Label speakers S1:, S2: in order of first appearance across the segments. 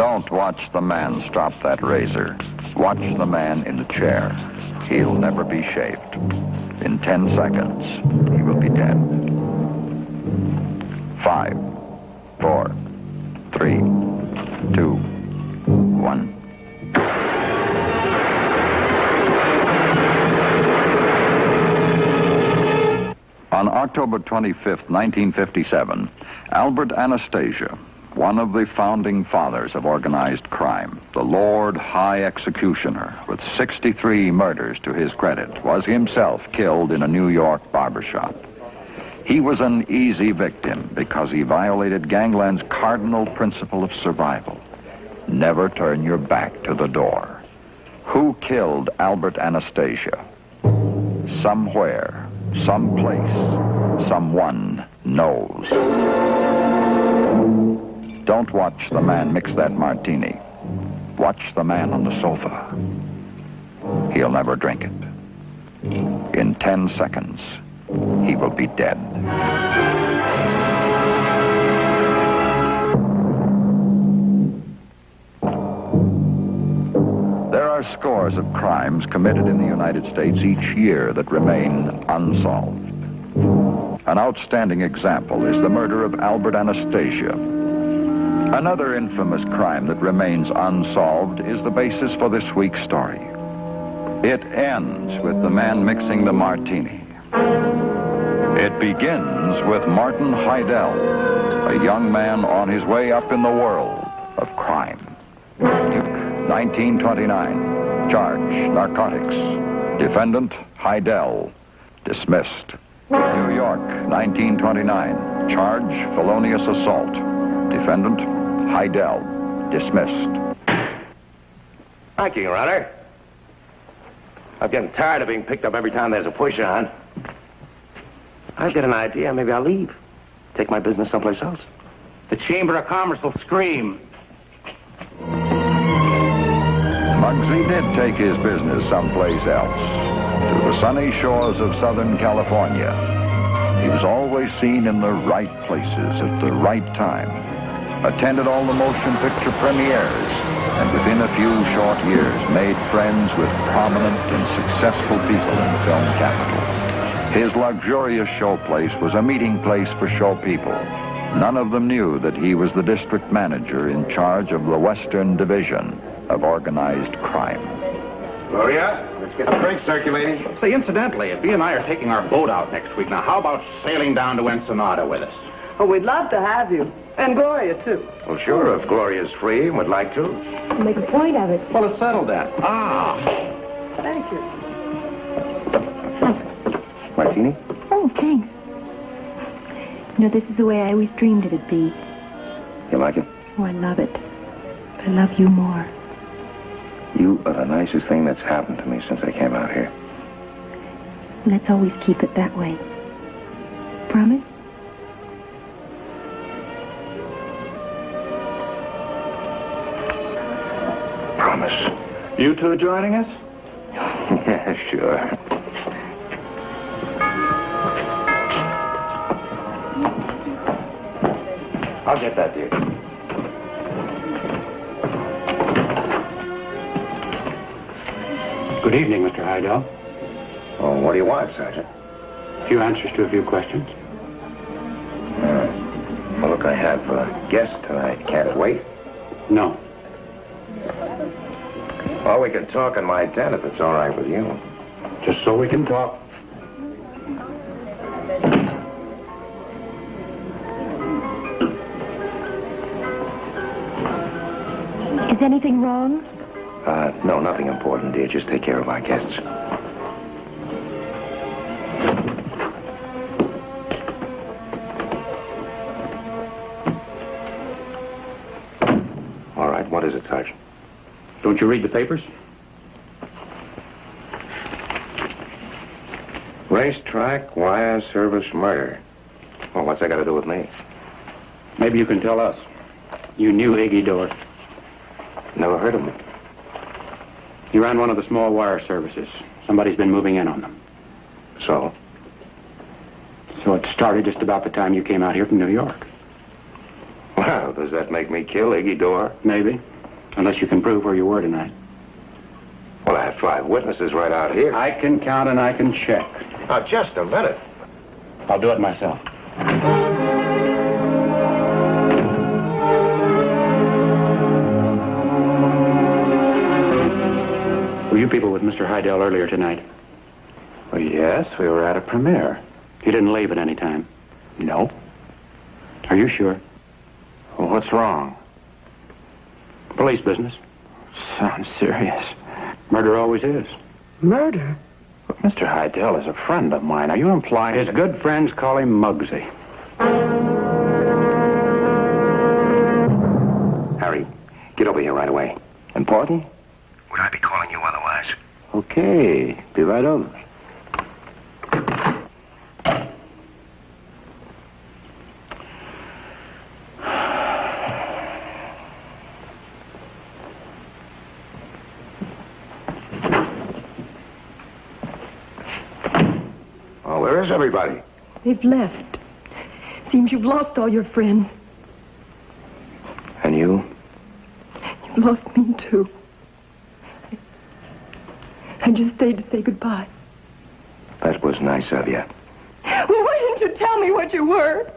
S1: Don't watch the man strop that razor. Watch the man in the chair. He'll never be shaved. In 10 seconds, he will be dead. 5, 4, 3, 2, 1. On October 25th, 1957, Albert Anastasia, one of the founding fathers of organized crime, the Lord High Executioner, with 63 murders to his credit, was himself killed in a New York barbershop. He was an easy victim because he violated gangland's cardinal principle of survival. Never turn your back to the door. Who killed Albert Anastasia? Somewhere, someplace, someone knows. Don't watch the man mix that martini. Watch the man on the sofa. He'll never drink it. In 10 seconds, he will be dead. There are scores of crimes committed in the United States each year that remain unsolved. An outstanding example is the murder of Albert Anastasia. Another infamous crime that remains unsolved is the basis for this week's story. It ends with the man mixing the martini. It begins with Martin Heidel, a young man on his way up in the world of crime. 1929, charge, narcotics. Defendant, Heidel, dismissed. New York, 1929, charge, felonious assault. Defendant, Heidel, dismissed.
S2: Thank you, Your Honor. I'm getting tired of being picked up every time there's a push on. I've got an idea. Maybe I'll leave. Take my business someplace else. The Chamber of Commerce will scream.
S1: Bugsy did take his business someplace else, to the sunny shores of Southern California. He was always seen in the right places at the right time, attended all the motion picture premieres, and within a few short years made friends with prominent and successful people in the film capital. His luxurious showplace was a meeting place for show people. None of them knew that he was the district manager in charge of the Western Division of organized crime.
S2: Gloria, let's get the drinks circulating.
S3: Say, incidentally, B and I are taking our boat out next week. Now, how about sailing down to Ensenada with us?
S4: Oh, we'd love to have you. And Gloria, too.
S2: Well, sure, if Gloria's free and would like to.
S5: Make a point of it.
S3: Well, it's settled then.
S4: Thank you.
S2: Martini?
S5: Oh, thanks. You know, this is the way I always dreamed it'd be.
S2: You like it?
S5: Oh, I love it. I love you more.
S2: You are the nicest thing that's happened to me since I came out here.
S5: Let's always keep it that way. Promise?
S2: Promise.
S3: You two joining us?
S2: Yeah, sure. I'll get that, dear.
S3: Good evening, Mr. Heidel.
S2: Oh, what do you want, Sergeant?
S3: A few answers to a few questions.
S2: Well, look, I have a guest tonight. Can't it wait?
S3: No.
S2: Well, we can talk in my den if it's all right with you.
S3: Just so we can talk.
S5: Is anything wrong?
S2: No, nothing important, dear. Just take care of our guests. All right, what is it, Sergeant?
S3: Don't you read the papers?
S2: Racetrack, wire service murder. Well, what's that got to do with me?
S3: Maybe you can tell us. You knew Iggy Dorr.
S2: Never heard of him.
S3: He ran one of the small wire services. Somebody's been moving in on them.
S2: So?
S3: So it started just about the time you came out here from New York.
S2: Well, Well, does that make me kill Iggy Dore?
S3: Maybe. Unless you can prove where you were tonight.
S2: Well, I have 5 witnesses right out here.
S3: I can count and I can check.
S2: Now, just a minute.
S3: I'll do it myself. Were you people with Mr. Heidel earlier tonight?
S2: Well, yes, we were at a premiere.
S3: You didn't leave at any time?
S2: No.
S3: Are you sure?
S2: Well, what's wrong?
S3: Police business.
S2: Sounds serious.
S3: Murder always is.
S4: Murder?
S2: But Mr. Heidel is a friend of mine. Are you implying
S3: His
S2: that...
S3: good friends call him Mugsy.
S2: Harry, get over here right away. Important? Would I be calling you otherwise? Okay, be right over. Oh, where is everybody?
S6: They've left. Seems you've lost all your friends.
S2: And you?
S6: You've lost me, too. I just stayed to say goodbye.
S2: That was nice of you.
S6: Well, why didn't you tell me what you were?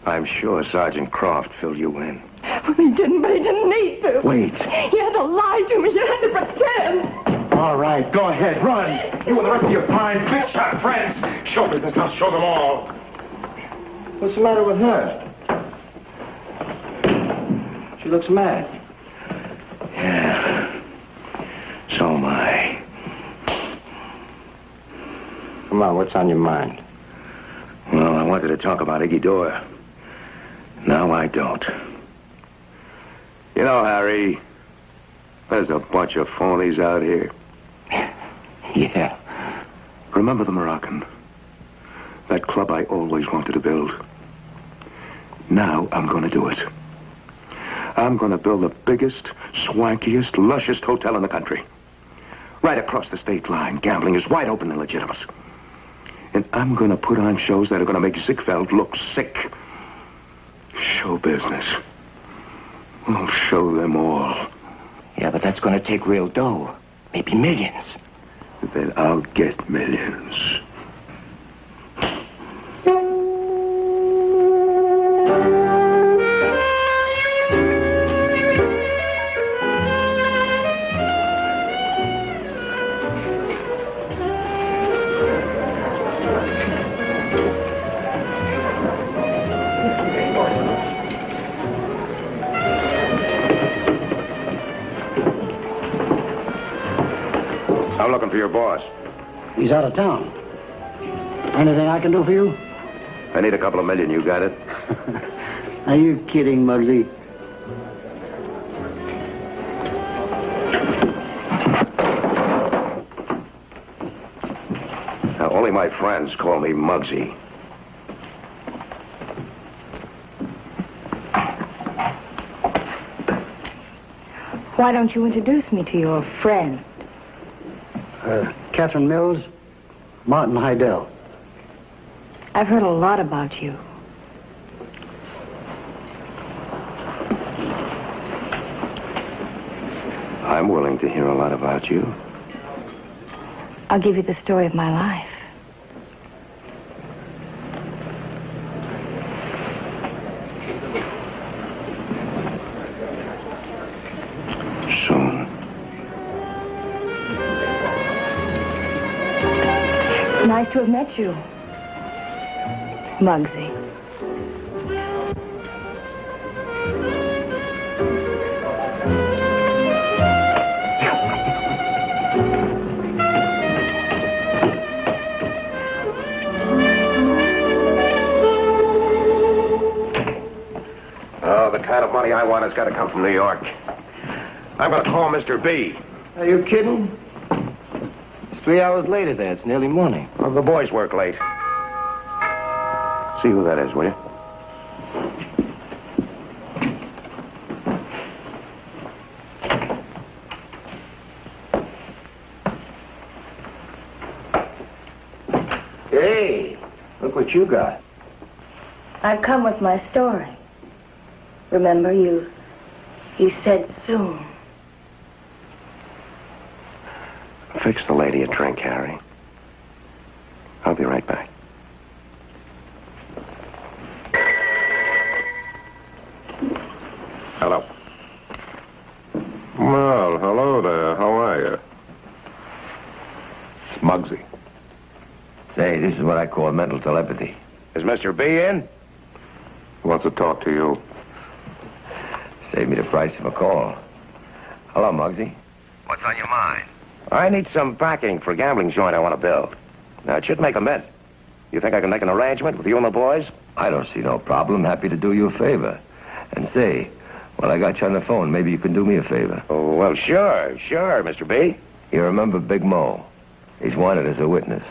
S2: I'm sure Sergeant Croft filled you in.
S6: Well, he didn't, but he didn't need to.
S2: Wait.
S6: You had to lie to me. You had to pretend.
S3: All right, go ahead, run. You and the rest of your fine big shot friends. Show business, I'll show them all.
S2: What's the matter with her? She looks mad. Yeah. So am I.
S3: Come on, what's on your mind?
S2: Well, I wanted to talk about Iggy Dore. Now I don't. You know, Harry, there's a bunch of phonies out here.
S3: Yeah.
S2: Remember the Moroccan? That club I always wanted to build. Now I'm going to do it. I'm going to build the biggest, swankiest, lushest hotel in the country. Right across the state line. Gambling is wide open and legitimate. And I'm going to put on shows that are going to make Ziegfeld look sick. Show business. I'll show them all.
S7: Yeah, but that's going to take real dough. Maybe millions.
S2: Then I'll get millions. I'm looking for your boss.
S8: He's out of town. Anything I can do for you?
S2: I need a couple of million. You got it?
S8: Are you kidding, Mugsy?
S2: Now, only my friends call me Mugsy.
S5: Why don't you introduce me to your friend?
S8: Catherine Mills, Martin Heidel.
S5: I've heard a lot about you.
S2: I'm willing to hear a lot about you.
S5: I'll give you the story of my life.
S2: Soon.
S5: Nice to have met you, Bugsy.
S2: Oh, the kind of money I want has got to come from New York. I'm going to call Mr. B.
S7: Are you kidding? It's 3 hours later there. It's nearly morning.
S2: Well, the boys work late. See who that is, will you?
S7: Hey, look what you got.
S5: I've come with my story. Remember, you said soon.
S2: Fix the lady a drink, Harry. I'll be right back. Hello.
S9: Well, hello there. How are you?
S2: It's Bugsy.
S7: Say, this is what I call mental telepathy.
S2: Is Mr. B in?
S9: He wants to talk to you.
S7: Save me the price of a call. Hello, Muggsy. What's on your mind?
S2: I need some backing for a gambling joint I want to build. Now, it should make a mint. You think I can make an arrangement with you and the boys?
S7: I don't see no problem. Happy to do you a favor. And say, while I got you on the phone, maybe you can do me a favor.
S2: Oh, well, sure, Mr. B.
S7: You remember Big Mo? He's wanted as a witness.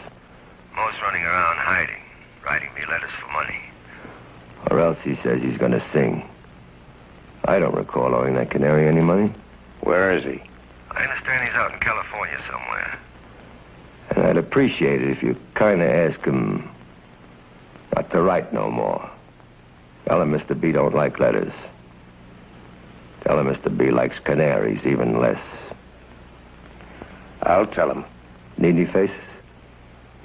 S7: Mo's running around hiding, writing me letters for money. Or else he says he's going to sing. I don't recall owing that canary any money.
S2: Where is he?
S7: I understand he's out in California somewhere. And I'd appreciate it if you kind of ask him not to write no more. Tell him Mr. B don't like letters. Tell him Mr. B likes canaries even less.
S2: I'll tell him.
S7: Need any faces?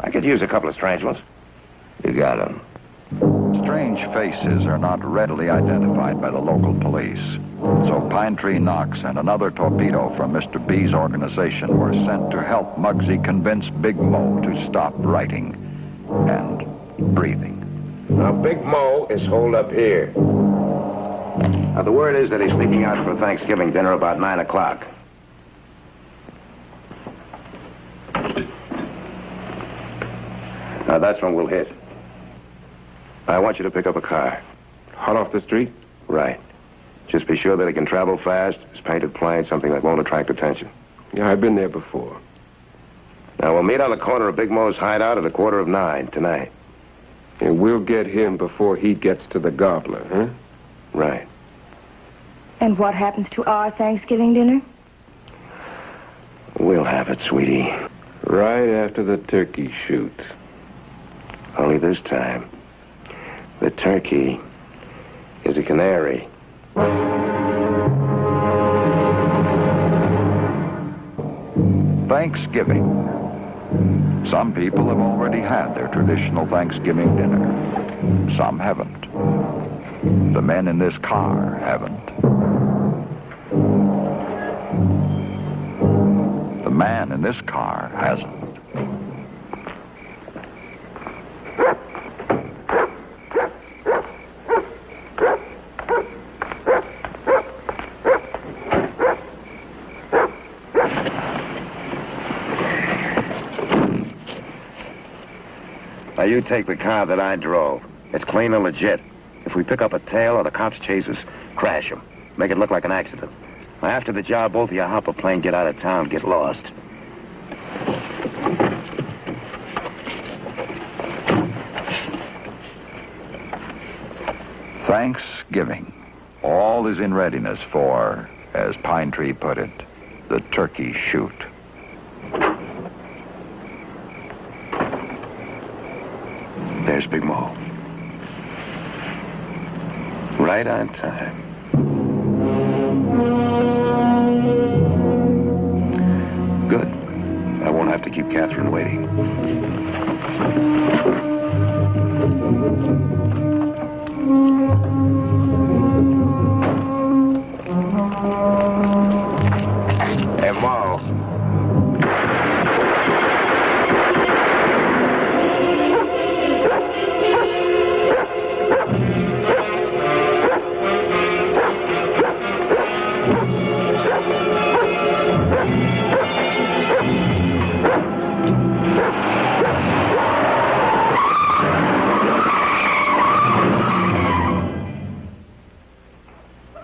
S2: I could use a couple of strange ones.
S7: You got 'em.
S1: Strange faces are not readily identified by the local police. So Pine Tree Knox and another torpedo from Mr. B's organization were sent to help Muggsy convince Big Mo to stop writing and breathing.
S2: Now, Big Mo is holed up here. Now, the word is that he's sneaking out for Thanksgiving dinner about 9 o'clock. Now, that's when we'll hit. I want you to pick up a car.
S9: Hot off the street?
S2: Right. Just be sure that it can travel fast. It's painted plain, something that won't attract attention.
S9: Yeah, I've been there before.
S2: Now, we'll meet on the corner of Big Mo's hideout at 9:15 tonight.
S9: And we'll get him before he gets to the gobbler, huh?
S2: Right.
S5: And what happens to our Thanksgiving dinner?
S2: We'll have it, sweetie.
S9: Right after the turkey shoot.
S2: Only this time, the turkey is a canary.
S1: Thanksgiving. Some people have already had their traditional Thanksgiving dinner. Some haven't. The men in this car haven't. The man in this car hasn't.
S2: Now, you take the car that I drove. It's clean and legit. If we pick up a tail or the cops chase us, crash them. Make it look like an accident. Now, after the job, both of you hop a plane, get out of town, get lost.
S1: Thanksgiving. All is in readiness for, as Pine Tree put it, the turkey shoot.
S2: There's Big Mo. Right on time. Good. I won't have to keep Catherine waiting. Hey, Mo.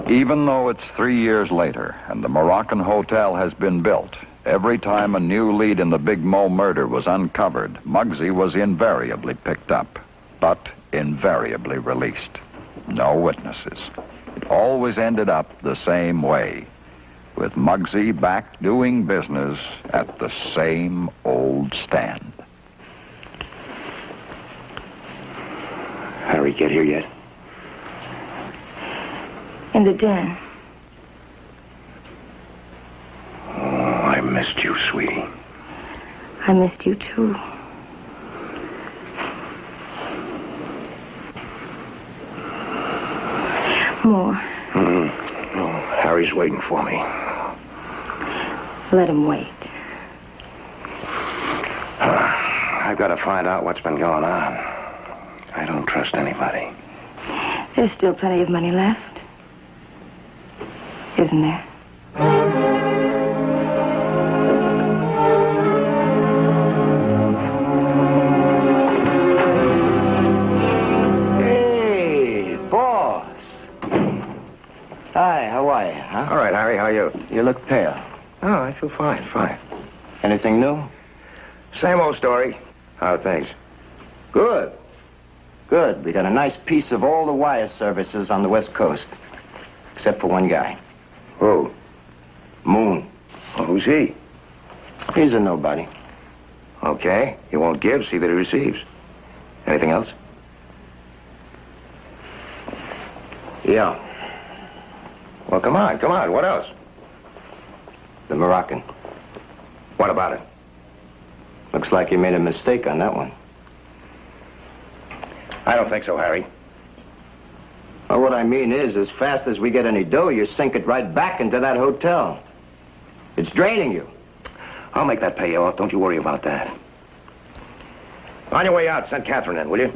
S1: Even though it's 3 years later and the Moroccan Hotel has been built, every time a new lead in the Big Mo murder was uncovered, Muggsy was invariably picked up, but invariably released. No witnesses. It always ended up the same way, with Muggsy back doing business at the same old stand.
S2: Harry get here yet?
S5: In the den.
S2: Oh, I missed you, sweetie.
S5: I missed you, too. More.
S2: Oh, Harry's waiting for me.
S5: Let him wait.
S2: I've got to find out what's been going on. I don't trust anybody.
S5: There's still plenty of money left. Isn't there?
S8: Hey, boss. Hi, how are you, huh?
S2: All right, Harry, how are you?
S8: You look pale.
S2: Oh, I feel fine, fine.
S8: Anything new?
S2: Same old story. How are things?
S8: Good. Good. We got a nice piece of all the wire services on the West Coast. Except for one guy.
S2: Who?
S8: Moon.
S2: Well, who's he?
S8: He's a nobody.
S2: Okay. He won't give, see that he receives. Anything else?
S8: Yeah.
S2: Well, come on. What else?
S8: The Moroccan.
S2: What about it?
S8: Looks like you made a mistake on that one.
S2: I don't think so, Harry.
S8: Well, what I mean is, as fast as we get any dough, you sink it right back into that hotel. It's draining you.
S2: I'll make that pay you off. Don't you worry about that. On your way out, send Catherine in, will you?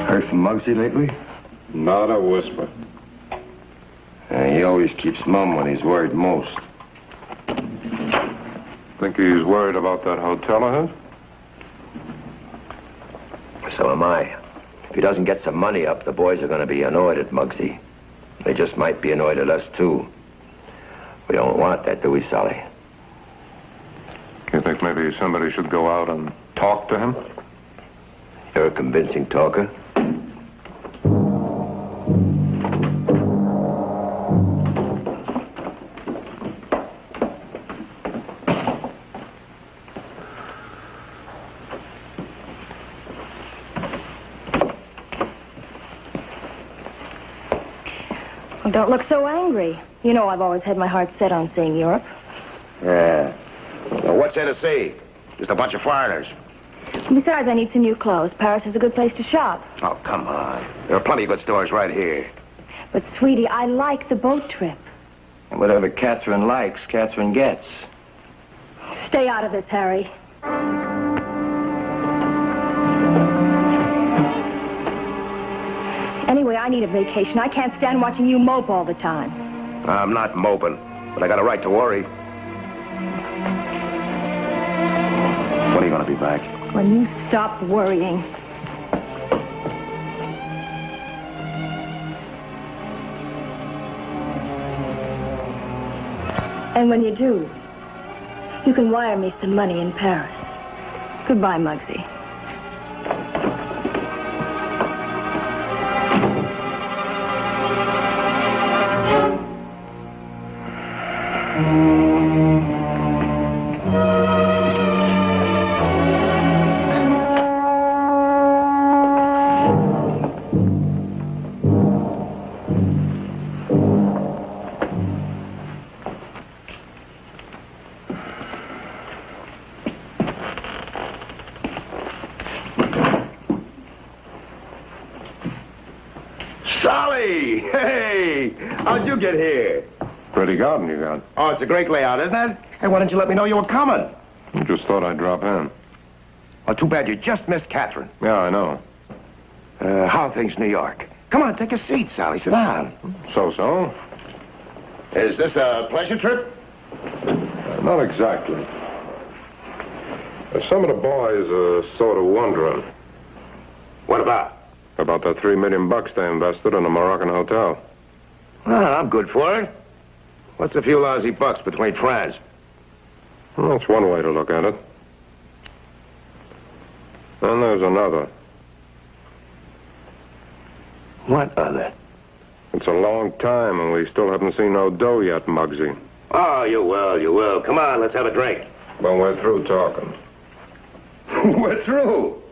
S7: Heard from Bugsy lately?
S9: Not a whisper.
S7: He always keeps mum when he's worried most.
S9: Think he's worried about that hotel of his?
S7: So am I. If he doesn't get some money up, the boys are going to be annoyed at Bugsy. They just might be annoyed at us, too. We don't want that, do we, Sally?
S9: You think maybe somebody should go out and talk to him?
S7: You're a convincing talker.
S5: Well, don't look so angry. You know I've always had my heart set on seeing Europe.
S2: Yeah. Well, what's there to see? Just a bunch of foreigners.
S5: Besides, I need some new clothes. Paris is a good place to shop.
S2: Oh, come on. There are plenty of good stores right here.
S5: But, sweetie, I like the boat trip.
S8: And whatever Catherine likes, Catherine gets.
S5: Stay out of this, Harry. Anyway, I need a vacation. I can't stand watching you mope all the time.
S2: I'm not moping, but I got a right to worry. When are you going to be back?
S5: When you stop worrying. And when you do, you can wire me some money in Paris. Goodbye, Bugsy.
S2: Solly! Hey! How'd you get here?
S9: Pretty garden you got.
S2: Oh, it's a great layout, isn't it? Hey, why didn't you let me know you were coming?
S9: I just thought I'd drop in.
S2: Oh, too bad you just missed Catherine.
S9: Yeah, I know.
S2: How are things in New York? Come on, take a seat, Sally. Sit down.
S9: So-so.
S2: Is this a pleasure trip?
S9: Not exactly. Some of the boys are sort of wondering
S2: What about?
S9: about that $3 million they invested in a Moroccan hotel.
S2: Well, I'm good for it. What's a few lousy bucks between friends?
S9: Well, that's one way to look at it. Then there's another.
S2: What other?
S9: It's a long time, and we still haven't seen no dough yet, Bugsy.
S2: Oh, you will. Come on, let's have a drink.
S9: When we're through talking.
S7: We're through.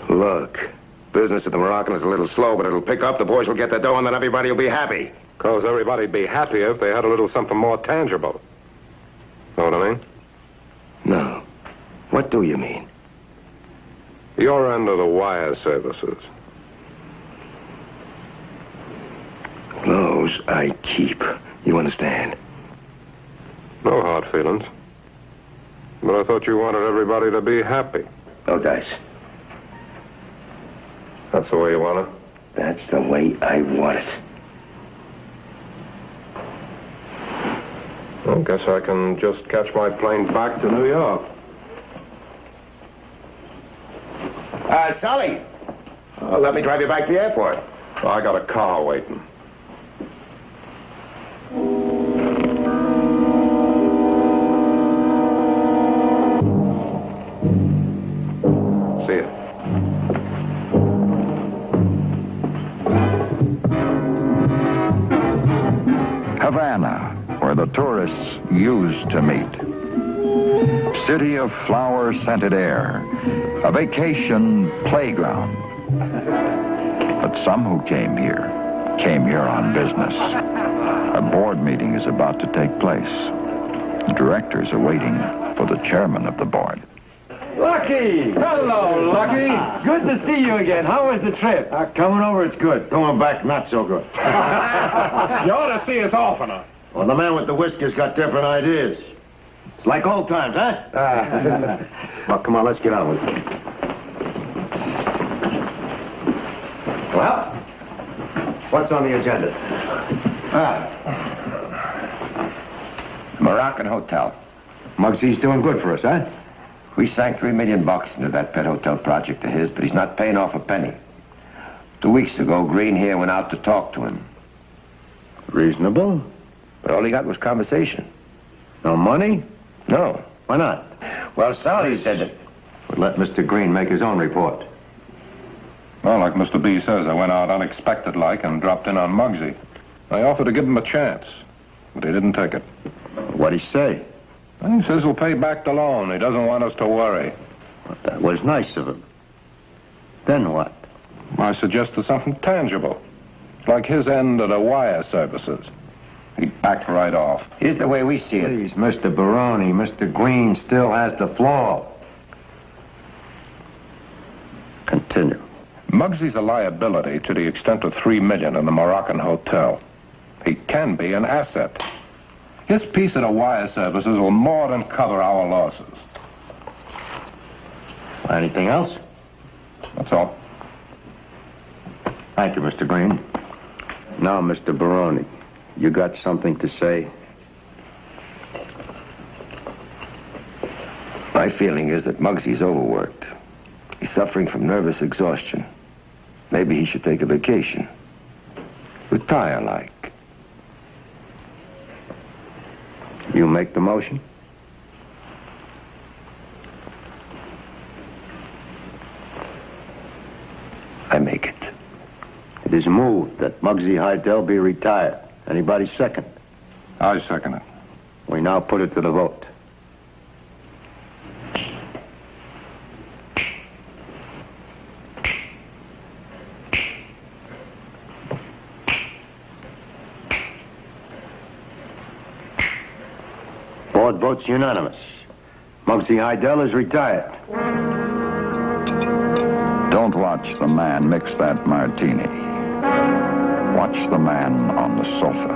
S2: Look, business at the Moroccan is a little slow, but it'll pick up. The boys will get the dough, and then everybody will be happy.
S9: Because everybody'd be happier if they had a little something more tangible. Know what I mean?
S2: No. What do you mean?
S9: Your end of the wire services.
S2: Those I keep. You understand?
S9: No hard feelings. But I thought you wanted everybody to be happy.
S2: No dice.
S9: That's the way you want it?
S2: That's the way I want it.
S9: I guess I can just catch my plane back to New York.
S2: Sully. Let me drive you back to the airport.
S9: I got a car waiting. See ya.
S1: Havana, where the tourists used to meet. City of flower-scented air, a vacation playground. But some who came here on business. A board meeting is about to take place. Directors are waiting for the chairman of the board.
S10: Lucky! Hello, Lucky. Good to see you again. How was the trip? Coming over, it's good. Going back, not so good.
S3: You ought to see us oftener.
S10: Well, the man with the whiskers got different ideas. It's like old times, huh? Well, come on, let's get on with it. Well, what's on the agenda?
S8: Moroccan Hotel.
S10: Mugsy's doing good for us, huh?
S8: We sank $3 million into that pet hotel project of his, but he's not paying off a penny. 2 weeks ago, Green here went out to talk to him.
S10: Reasonable.
S8: But all he got was conversation.
S10: No money?
S8: No.
S10: Why not?
S8: Well, Sally said that...
S10: We'll let Mr. Green make his own report.
S9: Well, like Mr. B says, I went out unexpected-like and dropped in on Bugsy. I offered to give him a chance, but he didn't take it.
S10: What'd he say?
S9: He says he'll pay back the loan. He doesn't want us to worry.
S10: Well, that was nice of him. Then what?
S9: I suggested something tangible, like his end of the wire services. He backed right off.
S8: Here's the way we see it.
S10: Please, Mr. Baroni, Mr. Green still has the floor. Continue.
S9: Mugsy's a liability to the extent of $3 million in the Moroccan Hotel. He can be an asset. His piece of the wire services will more than cover our losses.
S10: Anything else?
S9: That's all.
S10: Thank you, Mr. Green. Now, Mr. Baroni, you got something to say?
S8: My feeling is that Mugsy's overworked. He's suffering from nervous exhaustion. Maybe he should take a vacation. Retire, like.
S10: You make the motion?
S8: I make it.
S10: It is moved that Bugsy Heidel be retired. Anybody second?
S9: I second it.
S10: We now put it to the vote. Board votes unanimous. Bugsy Heidel is retired.
S1: Don't watch the man mix that martini. Watch the man on the sofa.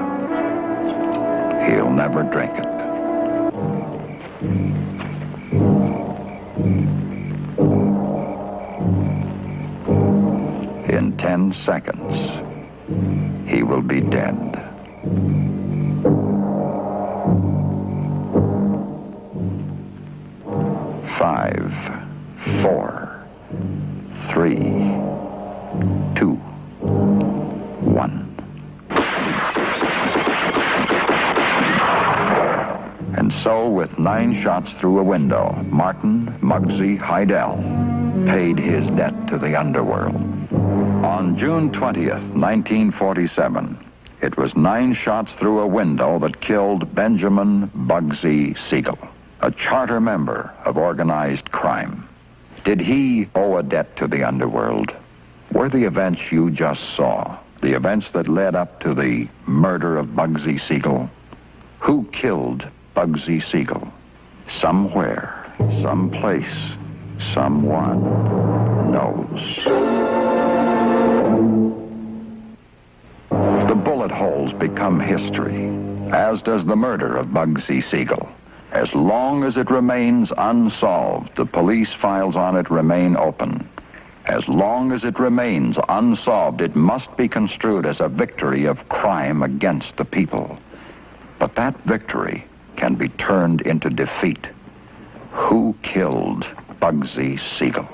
S1: He'll never drink it. In 10 seconds, he will be dead. 5, 4, 3, 2, 1. And so, with 9 shots through a window, Martin Bugsy Heidel paid his debt to the underworld. On June 20th, 1947, It was 9 shots through a window that killed Benjamin Bugsy Siegel, a charter member of organized crime. Did he owe a debt to the underworld? Were the events you just saw, the events that led up to the murder of Bugsy Siegel? Who killed Bugsy Siegel? Somewhere, someplace, someone knows. The bullet holes become history, as does the murder of Bugsy Siegel. As long as it remains unsolved, the police files on it remain open. As long as it remains unsolved, it must be construed as a victory of crime against the people. But that victory can be turned into defeat. Who killed Bugsy Siegel?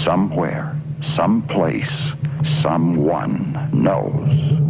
S1: Somewhere, someplace, someone knows.